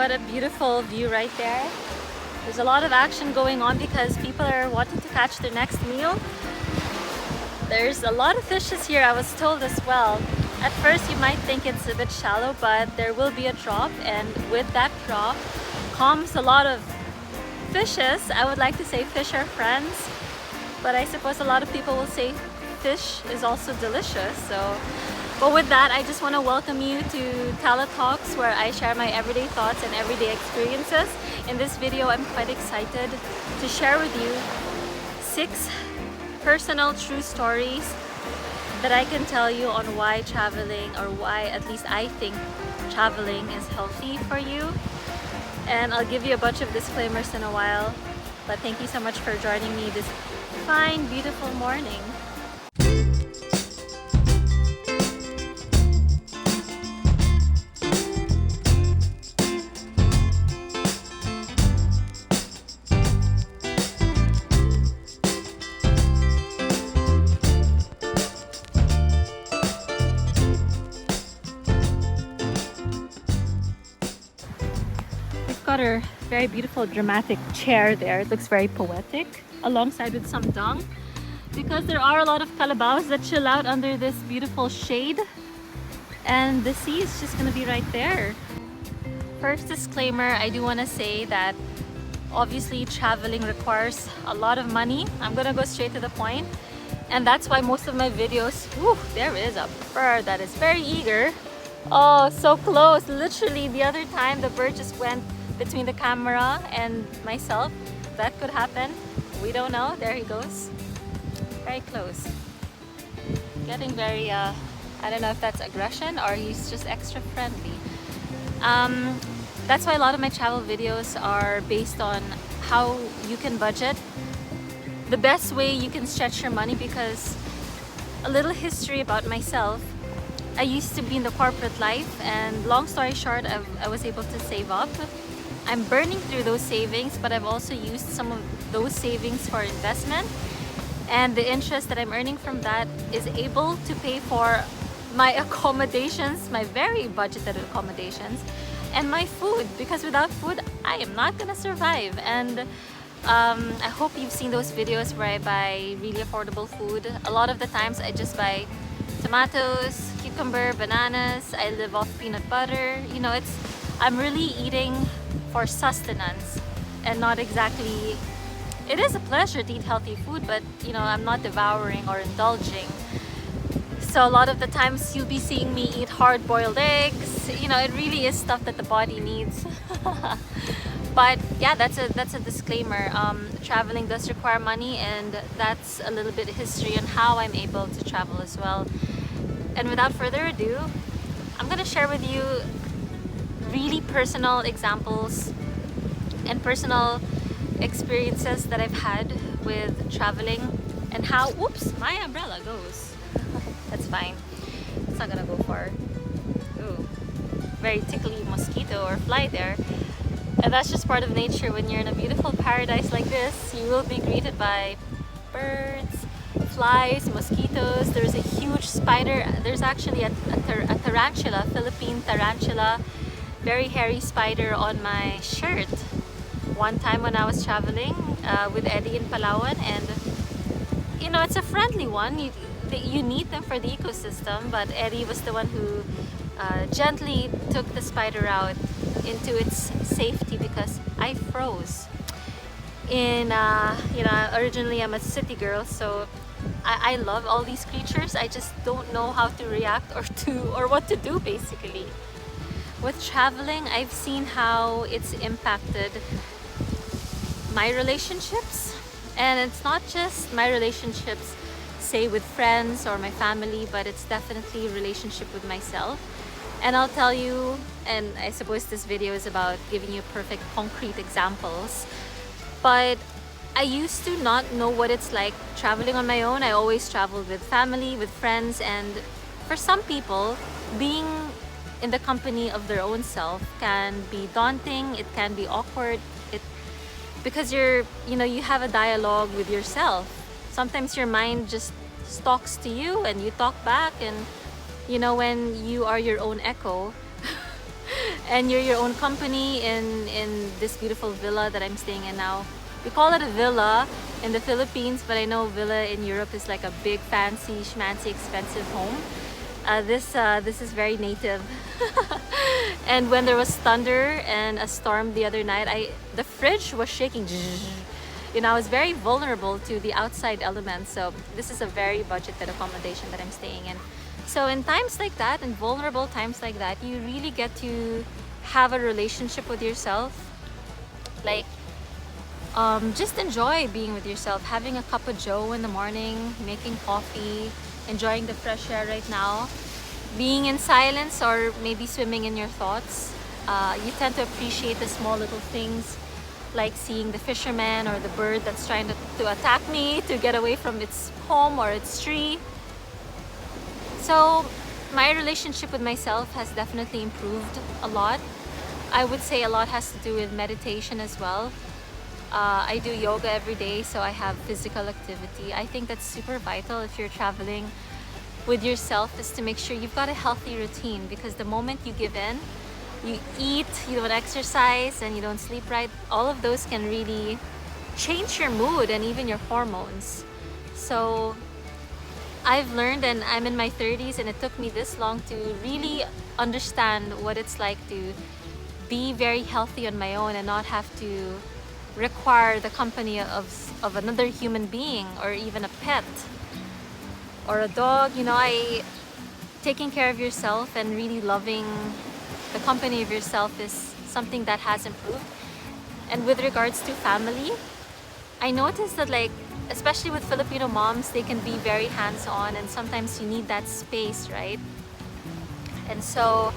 what a beautiful view right there. There's a lot of action going on because people are wanting to catch their next meal. There's a lot of fishes here, I was told as well. At first you might think it's a bit shallow, but there will be a drop, and with that drop comes a lot of fishes. I would like to say fish are friends, but I suppose a lot of people will say fish is also delicious. But with that, I just want to welcome you to Tala Talks, where I share my everyday thoughts and everyday experiences. In this video, I'm quite excited to share with you 6 personal true stories that I can tell you on why traveling, or why at least I think traveling is healthy for you. And I'll give you a bunch of disclaimers in a while, but thank you so much for joining me this fine, beautiful morning. Got a very beautiful dramatic chair there. It looks very poetic, alongside with some dung, because there are a lot of calabaos that chill out under this beautiful shade, and the sea is just gonna be right there. First disclaimer, I do want to say that obviously traveling requires a lot of money. I'm gonna go straight to the point, and that's why most of my videos, there is a bird that is very eager. Oh, so close. Literally the other time the bird just went between the camera and myself. That could happen, we don't know. There he goes, very close, getting very I don't know if that's aggression or he's just extra friendly. That's why a lot of my travel videos are based on how you can budget, the best way you can stretch your money. Because a little history about myself, I used to be in the corporate life, and long story short, I was able to save up. I'm burning through those savings, but I've also used some of those savings for investment, and the interest that I'm earning from that is able to pay for my accommodations, my very budgeted accommodations, and my food, because without food I am not gonna survive. And I hope you've seen those videos where I buy really affordable food. A lot of the times I just buy tomatoes, cucumber, bananas. I live off peanut butter. You know, I'm really eating for sustenance and not exactly, it is a pleasure to eat healthy food, but you know, I'm not devouring or indulging. So a lot of the times you'll be seeing me eat hard-boiled eggs. You know, it really is stuff that the body needs. But yeah, that's a disclaimer. Traveling does require money, and that's a little bit of history on how I'm able to travel as well. And without further ado, I'm gonna share with you really personal examples and personal experiences that I've had with traveling, and how, oops, my umbrella goes. That's fine, it's not gonna go far. Ooh, very tickly mosquito or fly there. And that's just part of nature. When you're in a beautiful paradise like this, you will be greeted by birds, flies, mosquitoes. There's a huge spider. There's actually a tarantula, Philippine tarantula, very hairy spider on my shirt. One time when I was traveling with Eddie in Palawan, and you know, it's a friendly one. You need them for the ecosystem, but Eddie was the one who gently took the spider out into its safety because I froze. You know, originally I'm a city girl, so I love all these creatures. I just don't know how to react or what to do, basically. With traveling, I've seen how it's impacted my relationships, and it's not just my relationships, say with friends or my family, but it's definitely a relationship with myself. And I'll tell you, and I suppose this video is about giving you perfect concrete examples, but I used to not know what it's like traveling on my own. I always traveled with family, with friends, and for some people, being in the company of their own self can be daunting. It can be awkward. Because you have a dialogue with yourself. Sometimes your mind just talks to you and you talk back, and you know, when you are your own echo, and you're your own company in this beautiful villa that I'm staying in now. We call it a villa in the Philippines, but I know villa in Europe is like a big, fancy, schmancy, expensive home. This is very native. And when there was thunder and a storm the other night, the fridge was shaking. You know, I was very vulnerable to the outside elements. So this is a very budgeted accommodation that I'm staying in. So in times like that, in vulnerable times like that, you really get to have a relationship with yourself. Like, just enjoy being with yourself, having a cup of joe in the morning, making coffee, enjoying the fresh air right now, being in silence or maybe swimming in your thoughts. You tend to appreciate the small little things, like seeing the fisherman or the bird that's trying to attack me to get away from its home or its tree. So my relationship with myself has definitely improved a lot. I would say a lot has to do with meditation as well. I do yoga every day, so I have physical activity. I think that's super vital if you're traveling with yourself, is to make sure you've got a healthy routine, because the moment you give in, you eat, you don't exercise, and you don't sleep right, all of those can really change your mood and even your hormones. So I've learned, and I'm in my 30s, and it took me this long to really understand what it's like to be very healthy on my own and not have to require the company of another human being or even a pet or a dog. You know, taking care of yourself and really loving the company of yourself is something that has improved. And with regards to family, I noticed that, like, especially with Filipino moms, they can be very hands-on, and sometimes you need that space, right? And so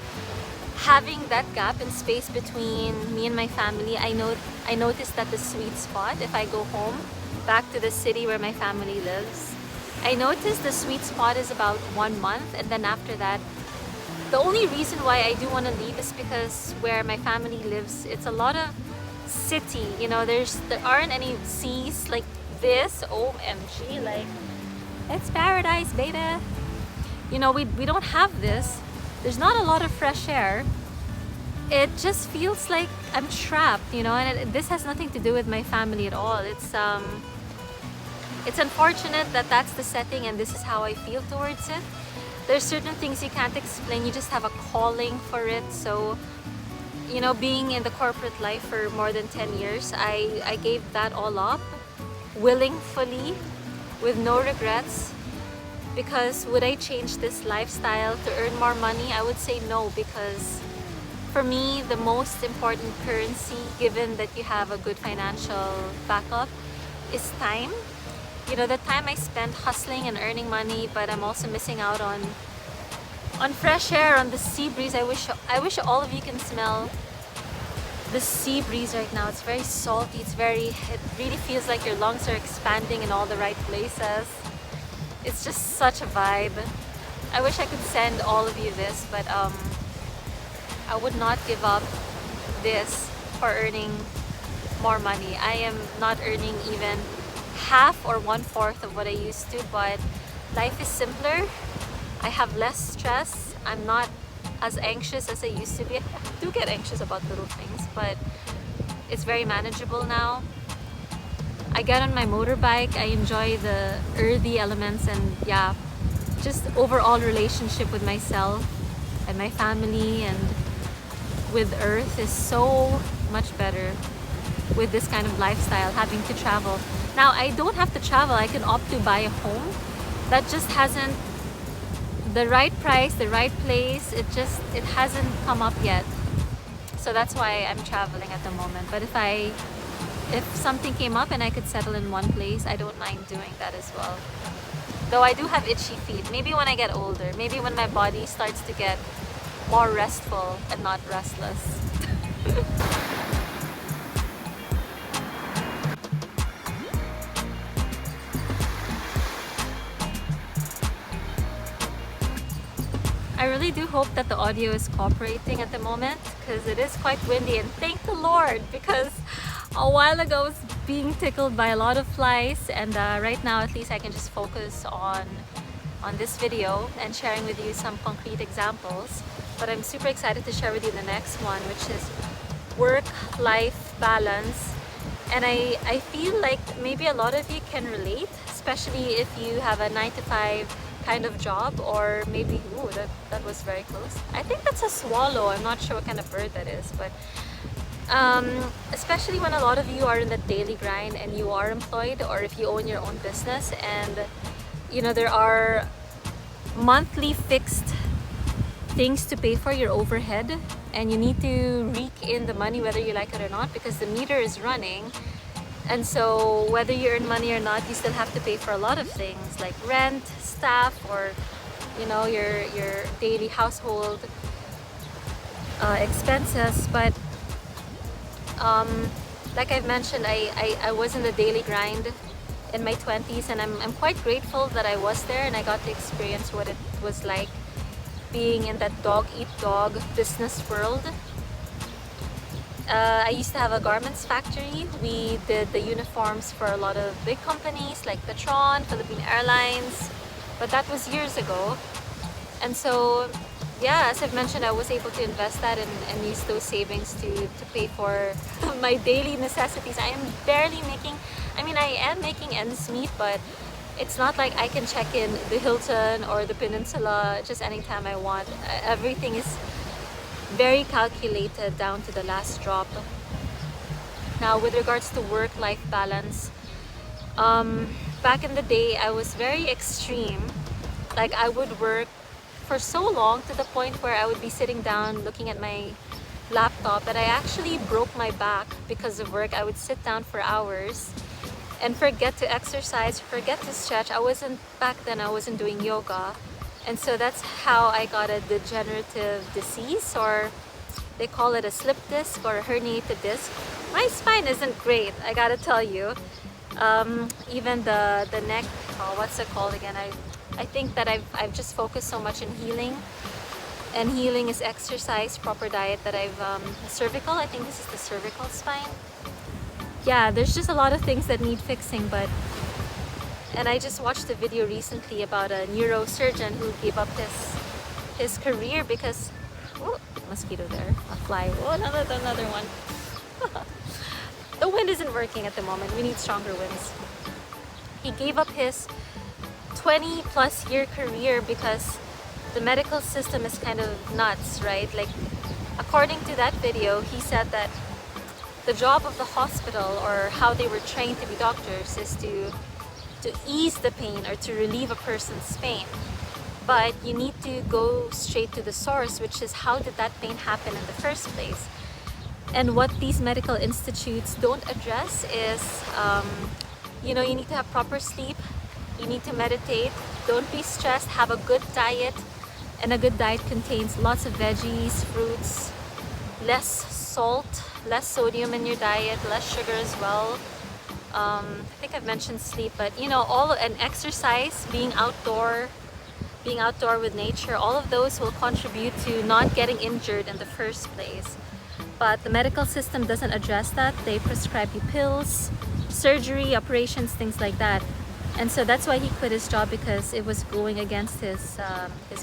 having that gap in space between me and my family, I noticed that the sweet spot, if I go home back to the city where my family lives, I noticed the sweet spot is about 1 month, and then after that, the only reason why I do want to leave is because where my family lives, it's a lot of city. You know, there aren't any seas like this. OMG, like, it's paradise, baby. You know, we don't have this. There's not a lot of fresh air. It just feels like I'm trapped, you know, and this has nothing to do with my family at all. It's unfortunate that that's the setting and this is how I feel towards it. There's certain things you can't explain, you just have a calling for it. So, you know, being in the corporate life for more than 10 years, I gave that all up willingly, with no regrets. Because would I change this lifestyle to earn more money? I would say no, because for me, the most important currency, given that you have a good financial backup, is time. You know, the time I spent hustling and earning money, but I'm also missing out on fresh air, on the sea breeze. I wish all of you can smell the sea breeze right now. It's very salty. It really feels like your lungs are expanding in all the right places. It's just such a vibe. I wish I could send all of you this, but I would not give up this for earning more money. I am not earning even half or 1/4 of what I used to, but life is simpler. I have less stress. I'm not as anxious as I used to be. I do get anxious about little things, but it's very manageable now. I get on my motorbike, I enjoy the earthy elements, and yeah, just overall relationship with myself and my family and with Earth is so much better with this kind of lifestyle, having to travel. Now, I don't have to travel. I can opt to buy a home. That just hasn't, the right price, the right place, it hasn't come up yet. So that's why I'm traveling at the moment. But if something came up and I could settle in one place, I don't mind doing that as well. Though I do have itchy feet. Maybe when I get older, maybe when my body starts to get more restful and not restless. I really do hope that the audio is cooperating at the moment, because it is quite windy, and thank the Lord, because a while ago I was being tickled by a lot of flies, and right now at least I can just focus on this video and sharing with you some concrete examples. but I'm super excited to share with you the next one, which is work-life balance. And I feel like maybe a lot of you can relate, especially if you have a 9 to 5 kind of job, or maybe, ooh, that was very close. I think that's a swallow. I'm not sure what kind of bird that is, but especially when a lot of you are in the daily grind and you are employed, or if you own your own business, and you know there are monthly fixed things to pay for your overhead, and you need to rake in the money whether you like it or not, because the meter is running. And so whether you earn money or not, you still have to pay for a lot of things like rent, staff, or you know, your daily household expenses. But like I've mentioned, I was in the daily grind in my 20s, and I'm quite grateful that I was there and I got to experience what it was like being in that dog-eat-dog business world. I used to have a garments factory. We did the uniforms for a lot of big companies like Petron, Philippine Airlines, but that was years ago. And so, yeah, as I've mentioned, I was able to invest that and use those savings to pay for my daily necessities. I am barely making, I mean, I am making ends meet, but it's not like I can check in the Hilton or the Peninsula just anytime I want. Everything is very calculated down to the last drop. Now, with regards to work-life balance, back in the day, I was very extreme. Like, I would work for so long to the point where I would be sitting down looking at my laptop that I actually broke my back because of work. I would sit down for hours and forget to exercise, forget to stretch. Back then I wasn't doing yoga. And so that's how I got a degenerative disease, or they call it a slip disc or a herniated disc. My spine isn't great, I gotta tell you. Even the neck, what's it called again? I think that I've just focused so much in healing. And healing is exercise, proper diet, that cervical, I think this is the cervical spine. Yeah, there's just a lot of things that need fixing, and I just watched a video recently about a neurosurgeon who gave up his career because, oh, mosquito there, a fly, oh, another one. The wind isn't working at the moment, we need stronger winds. He gave up his 20 plus year career because the medical system is kind of nuts, right? Like, according to that video, he said that the job of the hospital, or how they were trained to be doctors, is to ease the pain or to relieve a person's pain. But you need to go straight to the source, which is how did that pain happen in the first place? And what these medical institutes don't address is, you know, you need to have proper sleep, you need to meditate, don't be stressed, have a good diet. And a good diet contains lots of veggies, fruits, less salt, less sodium in your diet, less sugar as well. I think I've mentioned sleep, but you know, and exercise, being outdoor with nature, all of those will contribute to not getting injured in the first place. But the medical system doesn't address that. They prescribe you pills, surgery, operations, things like that. And so that's why he quit his job, because it was going against his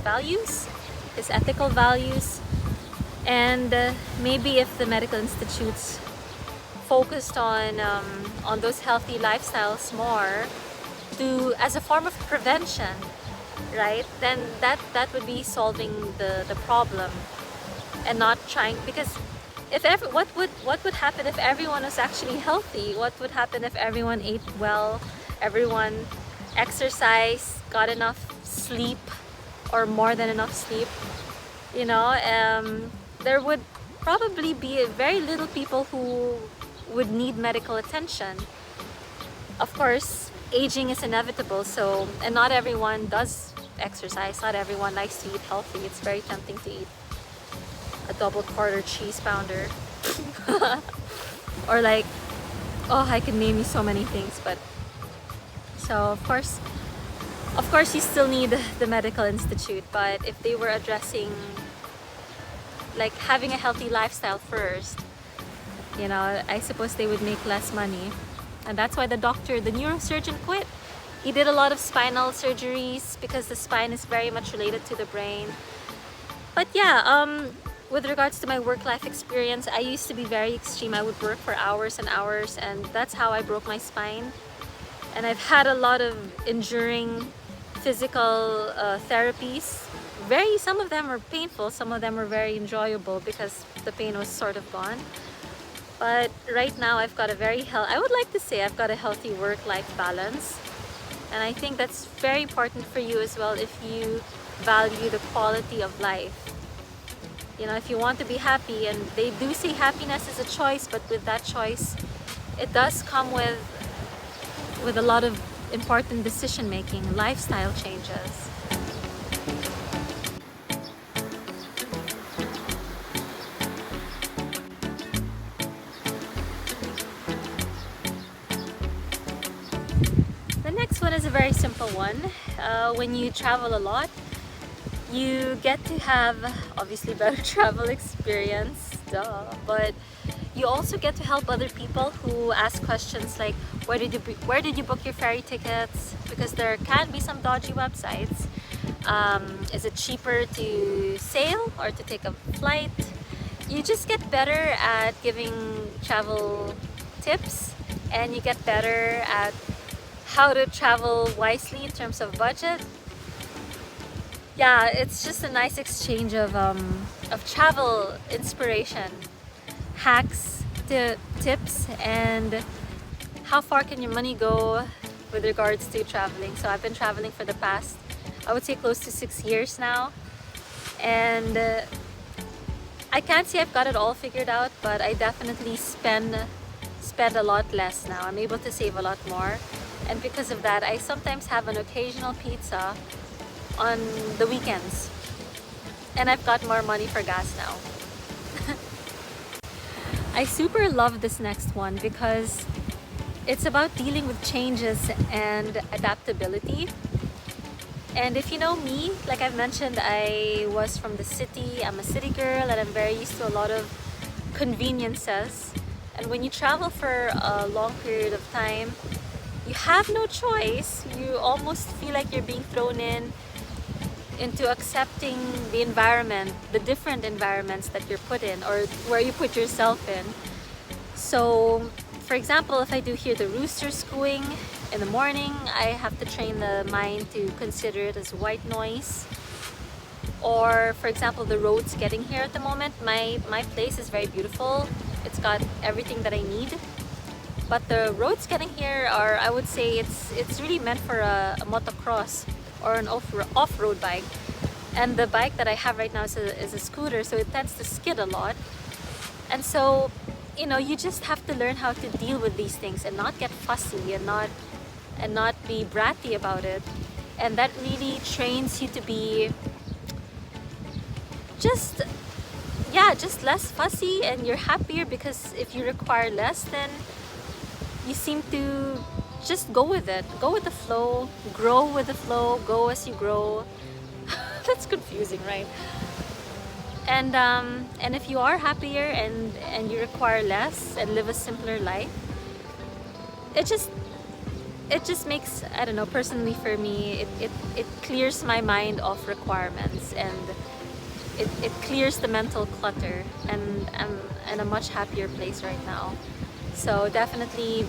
values, his ethical values. And maybe if the medical institutes focused on those healthy lifestyles more, as a form of prevention, right? Then that would be solving the problem, and not trying, because what would happen if everyone was actually healthy? What would happen if everyone ate well, everyone exercised, got enough sleep, or more than enough sleep? You know, there would probably be very little people who would need medical attention. Of course, aging is inevitable, so, and not everyone does exercise, not everyone likes to eat healthy. It's very tempting to eat a double quarter cheese pounder or like, oh, I can name you so many things. But so of course you still need the medical institute, but if they were addressing like having a healthy lifestyle first, you know, I suppose they would make less money. And that's why the neurosurgeon quit. He did a lot of spinal surgeries because the spine is very much related to the brain. But yeah, with regards to my work-life experience, I used to be very extreme. I would work for hours and hours, and that's how I broke my spine. And I've had a lot of enduring physical therapies. Some of them were painful, some of them were very enjoyable because the pain was sort of gone. But right now I've got I would like to say I've got a healthy work-life balance. And I think that's very important for you as well if you value the quality of life. You know, if you want to be happy, and they do say happiness is a choice, but with that choice, it does come with a lot of important decision making, lifestyle changes. The next one is a very simple one. When you travel a lot, you get to have obviously better travel experience, duh, but you also get to help other people who ask questions like, where did you book your ferry tickets? Because there can be some dodgy websites. Is it cheaper to sail or to take a flight? You just get better at giving travel tips, and you get better at how to travel wisely in terms of budget. Yeah, it's just a nice exchange of travel inspiration, hacks, tips, and how far can your money go with regards to traveling. So I've been traveling for the past, I would say, close to 6 years now, and I can't say I've got it all figured out, but I definitely spend a lot less now. I'm able to save a lot more, and because of that, I sometimes have an occasional pizza on the weekends, and I've got more money for gas now. I super love this next one because it's about dealing with changes and adaptability. And if you know me, like I've mentioned, I was from the city. I'm a city girl, and I'm very used to a lot of conveniences. And when you travel for a long period of time, you have no choice. You almost feel like you're being thrown into accepting the environment, the different environments that you're put in, or where you put yourself in. So, for example, if I do hear the roosters cooing in the morning, I have to train the mind to consider it as white noise. Or, for example, the roads getting here at the moment, my place is very beautiful. It's got everything that I need. But the roads getting here are, I would say, it's really meant for a motocross or an off-road bike. And the bike that I have right now is a scooter, so it tends to skid a lot. And so, you know, you just have to learn how to deal with these things and not get fussy and not be bratty about it. And that really trains you to be just less fussy, and you're happier, because if you require less, then you seem to just go with it, go with the flow, grow with the flow, go as you grow. That's confusing, right? And if you are happier and you require less and live a simpler life, it just makes, I don't know, personally for me, it clears my mind of requirements, and it clears the mental clutter, and I'm in a much happier place right now. So definitely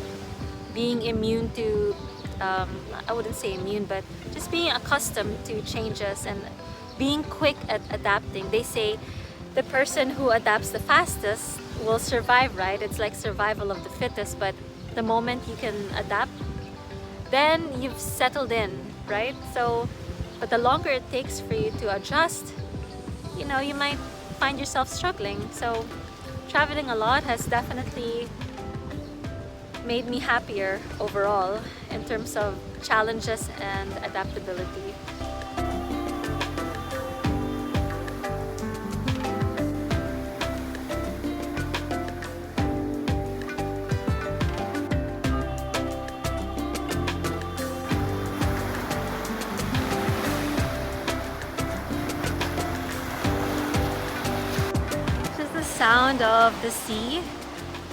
being immune to, I wouldn't say immune, but just being accustomed to changes and being quick at adapting. They say the person who adapts the fastest will survive, right? It's like survival of the fittest, but the moment you can adapt, then you've settled in, right? So, but the longer it takes for you to adjust, you know, you might find yourself struggling. So traveling a lot has definitely made me happier overall in terms of challenges and adaptability. Just the sound of the sea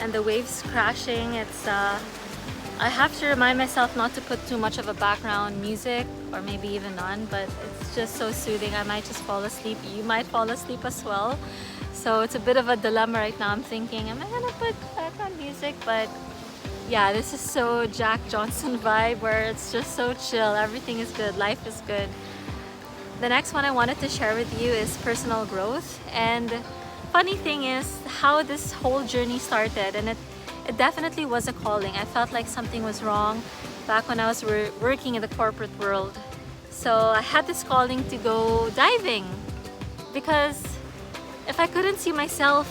and the waves crashing. It's I have to remind myself not to put too much of a background music, or maybe even none, but it's just so soothing. I might just fall asleep. You might fall asleep as well. So it's a bit of a dilemma right now. I'm thinking, am I gonna put background music? But yeah, this is so Jack Johnson vibe where it's just so chill. Everything is good. Life is good. The next one I wanted to share with you is personal growth. And funny thing is how this whole journey started, and it definitely was a calling. I felt like something was wrong back when I was working in the corporate world. So I had this calling to go diving because if I couldn't see myself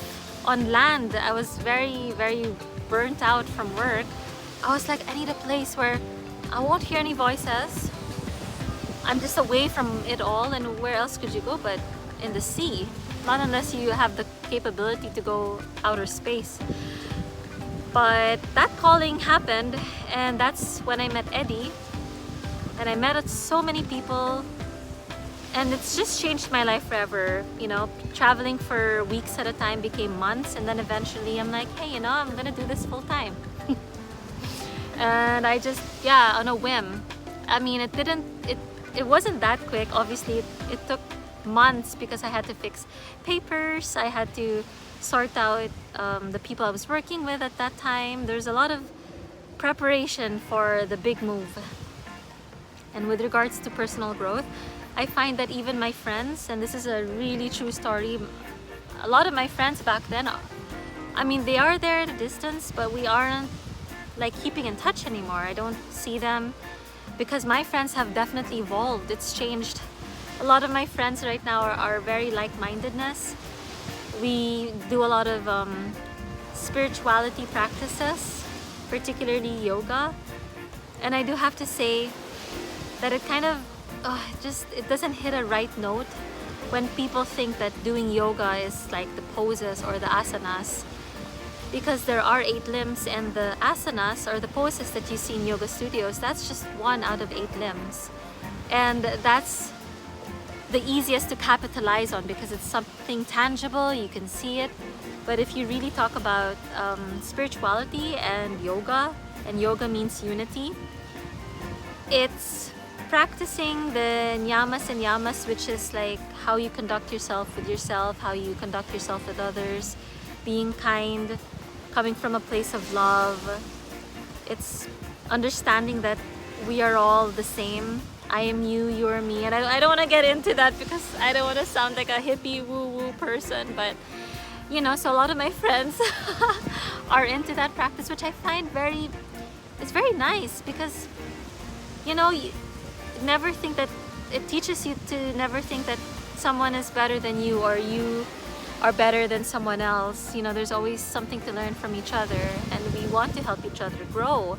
on land, I was very, very burnt out from work. I was like, I need a place where I won't hear any voices. I'm just away from it all, and where else could you go but in the sea? Not unless you have the capability to go outer space. But that calling happened, and that's when I met Eddie. And I met so many people, and it's just changed my life forever. You know, traveling for weeks at a time became months, and then eventually I'm like, hey, you know, I'm gonna do this full time. And I just, yeah, on a whim. I mean, it wasn't that quick. Obviously, it took months because I had to fix papers. I had to sort out the people I was working with at that time. There's a lot of preparation for the big move. And with regards to personal growth, I find that even my friends, and this is a really true story, a lot of my friends back then, I mean, they are there at a distance, but we aren't like keeping in touch anymore. I don't see them because my friends have definitely evolved. It's changed. A lot of my friends right now are very like-mindedness. We do a lot of spirituality practices, particularly yoga. And I do have to say that it kind of it doesn't hit a right note when people think that doing yoga is like the poses or the asanas, because there are 8 limbs, and the asanas or the poses that you see in yoga studios, that's just 1 out of 8 limbs, and that's the easiest to capitalize on because it's something tangible, you can see it. But if you really talk about spirituality and yoga means unity, it's practicing the niyamas and yamas, which is like how you conduct yourself with yourself, how you conduct yourself with others, being kind, coming from a place of love. It's understanding that we are all the same. I am you, you are me. And I don't want to get into that because I don't want to sound like a hippie woo-woo person, but you know, so a lot of my friends are into that practice, which I find it's very nice because, you know, you never think that it teaches you to never think that someone is better than you or you are better than someone else. You know, there's always something to learn from each other, and we want to help each other grow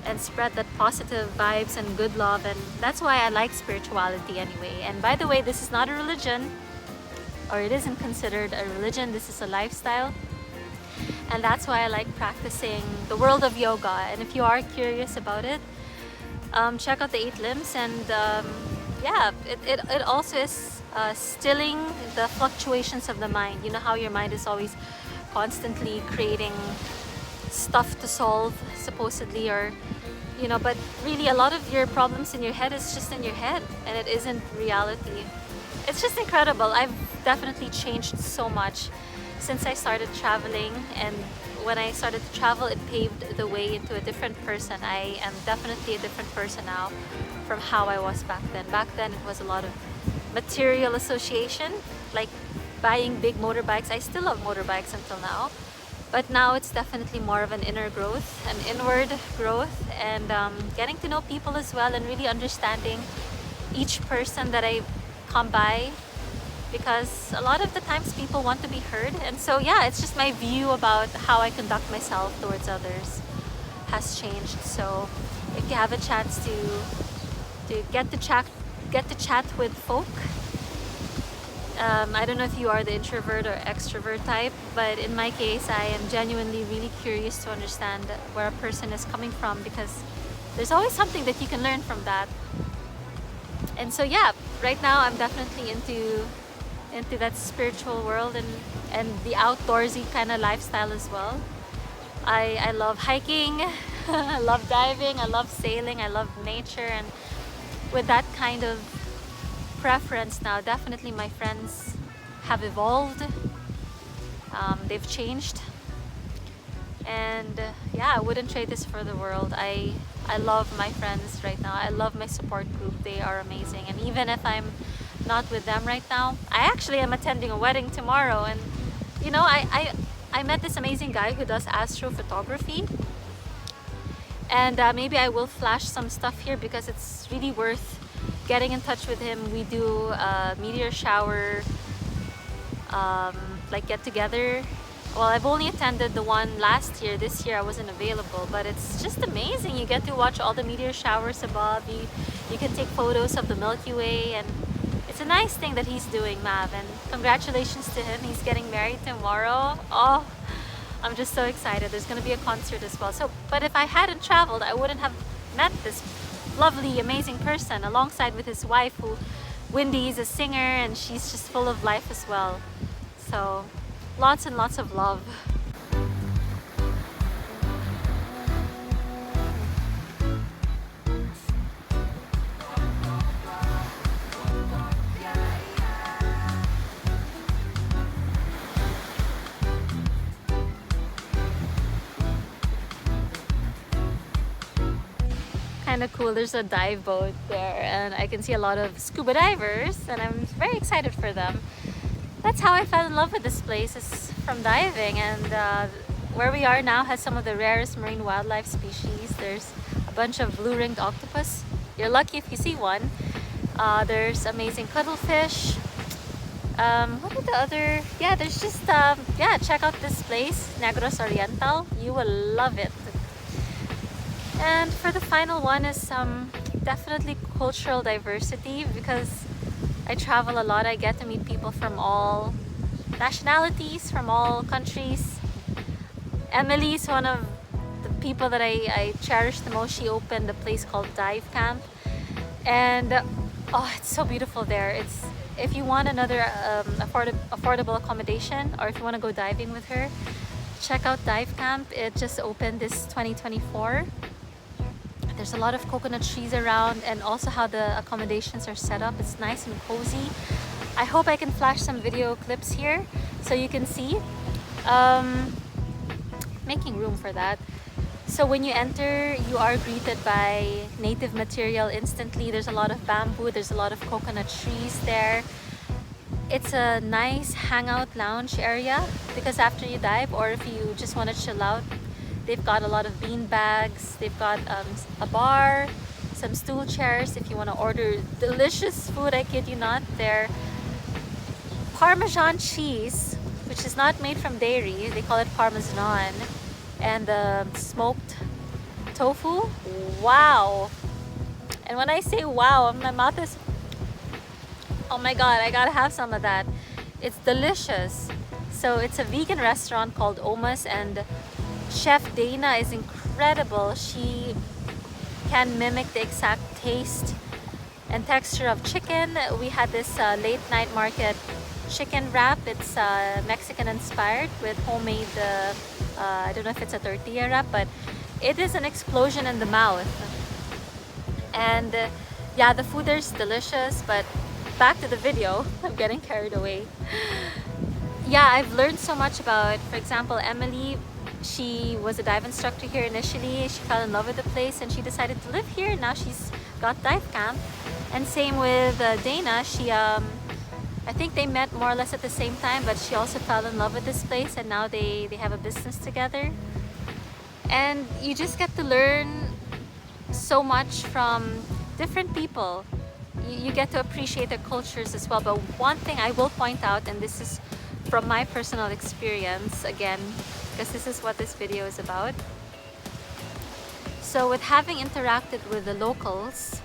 and spread that positive vibes and good love. And that's why I like spirituality anyway. And by the way, this is not a religion, or it isn't considered a religion. This is a lifestyle, and that's why I like practicing the world of yoga. And if you are curious about it, check out the 8 limbs. And yeah, it also is stilling the fluctuations of the mind. You know how your mind is always constantly creating stuff to solve, supposedly, or you know, but really a lot of your problems in your head is just in your head, and it isn't reality. It's just incredible. I've definitely changed so much since I started traveling, and when I started to travel, it paved the way into a different person. I am definitely a different person now from how I was back then. Back then it was a lot of material association, like buying big motorbikes. I still love motorbikes until now, but now it's definitely more of an inner growth, an inward growth, and getting to know people as well, and really understanding each person that I come by, because a lot of the times people want to be heard. And so yeah, it's just my view about how I conduct myself towards others has changed. So if you have a chance to get to chat with folk, I don't know if you are the introvert or extrovert type, but in my case, I am genuinely really curious to understand where a person is coming from, because there's always something that you can learn from that. And so yeah, right now I'm definitely into that spiritual world and the outdoorsy kind of lifestyle as well. I love hiking, I love diving, I love sailing, I love nature, and with that kind of preference now. Definitely my friends have evolved. They've changed. And yeah, I wouldn't trade this for the world. I love my friends right now. I love my support group. They are amazing. And even if I'm not with them right now, I actually am attending a wedding tomorrow. And you know, I met this amazing guy who does astrophotography. And maybe I will flash some stuff here because it's really worth getting in touch with him. We do a meteor shower like get together. Well, I've only attended the one last year. This year I wasn't available, but it's just amazing. You get to watch all the meteor showers above. You can take photos of the Milky Way, and it's a nice thing that he's doing, Mav. And congratulations to him. He's getting married tomorrow. Oh, I'm just so excited. There's gonna be a concert as well. So, but if I hadn't traveled, I wouldn't have met this lovely, amazing person alongside with his wife, who Wendy is a singer, and she's just full of life as well. So lots and lots of love. Kind of cool. There's a dive boat there, and I can see a lot of scuba divers, and I'm very excited for them. That's how I fell in love with this place, is from diving. And where we are now has some of the rarest marine wildlife species. There's a bunch of blue-ringed octopus. You're lucky if you see one. There's amazing cuttlefish. What are the other? Yeah, there's just yeah, check out this place, Negros Oriental. You will love it. And for the final one is definitely cultural diversity, because I travel a lot. I get to meet people from all nationalities, from all countries. Emily is one of the people that I cherish the most. She opened a place called Dive Camp, and oh, it's so beautiful there. It's, if you want another affordable accommodation, or if you want to go diving with her, check out Dive Camp. It just opened this 2024. There's a lot of coconut trees around, and also how the accommodations are set up. It's nice and cozy. I hope I can flash some video clips here so you can see. Making room for that. So when you enter, you are greeted by native material instantly. There's a lot of bamboo, there's a lot of coconut trees there. It's a nice hangout lounge area, because after you dive, or if you just want to chill out, they've got a lot of bean bags. They've got a bar, some stool chairs if you want to order delicious food. I kid you not. Their Parmesan cheese, which is not made from dairy, they call it Parmesan, and the smoked tofu. Wow! And when I say wow, my mouth is, oh my god, I gotta have some of that. It's delicious. So it's a vegan restaurant called Omas, and Chef Dana is incredible. She can mimic the exact taste and texture of chicken. We had this late night market chicken wrap. It's Mexican inspired with homemade, I don't know if it's a tortilla wrap, but it is an explosion in the mouth. And yeah, the food there is delicious. But back to the video, I'm getting carried away. Yeah, I've learned so much about, for example, Emily. She was a dive instructor here initially. She fell in love with the place and she decided to live here. Now she's got dive camp. And same with Dana. She, I think they met more or less at the same time, but she also fell in love with this place, and now they have a business together. And you just get to learn so much from different people. You get to appreciate their cultures as well. But one thing I will point out, and this is from my personal experience again, because this is what this video is about. So with having interacted with the locals,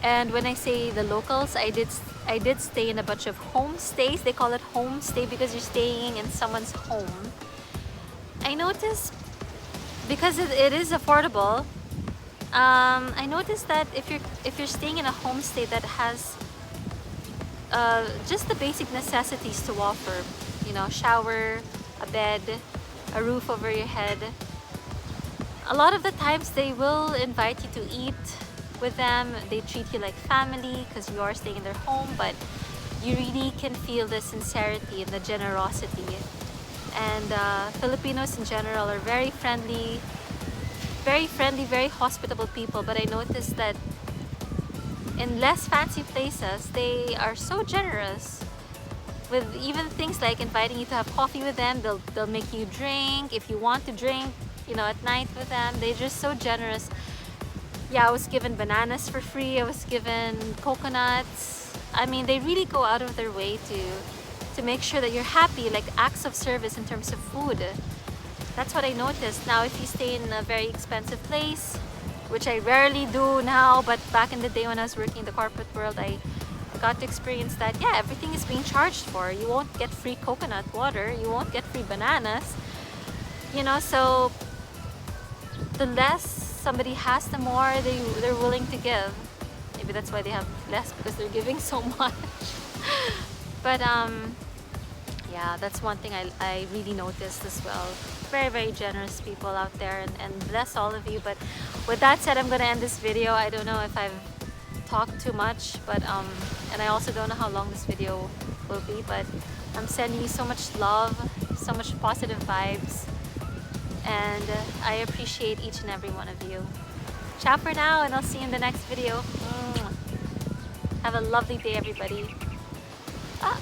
and when I say the locals, I did stay in a bunch of homestays. They call it homestay because you're staying in someone's home. I noticed, because it is affordable, I noticed that if you're staying in a homestay that has just the basic necessities to offer, you know, shower, a bed, a roof over your head, a lot of the times they will invite you to eat with them. They treat you like family because you are staying in their home, but you really can feel the sincerity and the generosity. And Filipinos in general are very friendly, very hospitable people. But I noticed that in less fancy places, they are so generous with even things like inviting you to have coffee with them. They'll make you drink if you want to drink, you know, at night with them. They're just so generous. Yeah, I was given bananas for free. I was given coconuts. I mean, they really go out of their way to make sure that you're happy, like acts of service in terms of food. That's what I noticed. Now, if you stay in a very expensive place, which I rarely do now, but back in the day when I was working in the corporate world, I got to experience that. Yeah, everything is being charged for. You won't get free coconut water. You won't get free bananas. You know, so the less somebody has, the more they're willing to give. Maybe that's why they have less, because they're giving so much. But yeah, that's one thing I really noticed as well. Very, very generous people out there, and bless all of you. But with that said, I'm gonna end this video. I don't know if I've talked too much, but and I also don't know how long this video will be, but I'm sending you so much love, so much positive vibes, and I appreciate each and every one of you. Ciao for now, and I'll see you in the next video. Have a lovely day, everybody. Ah.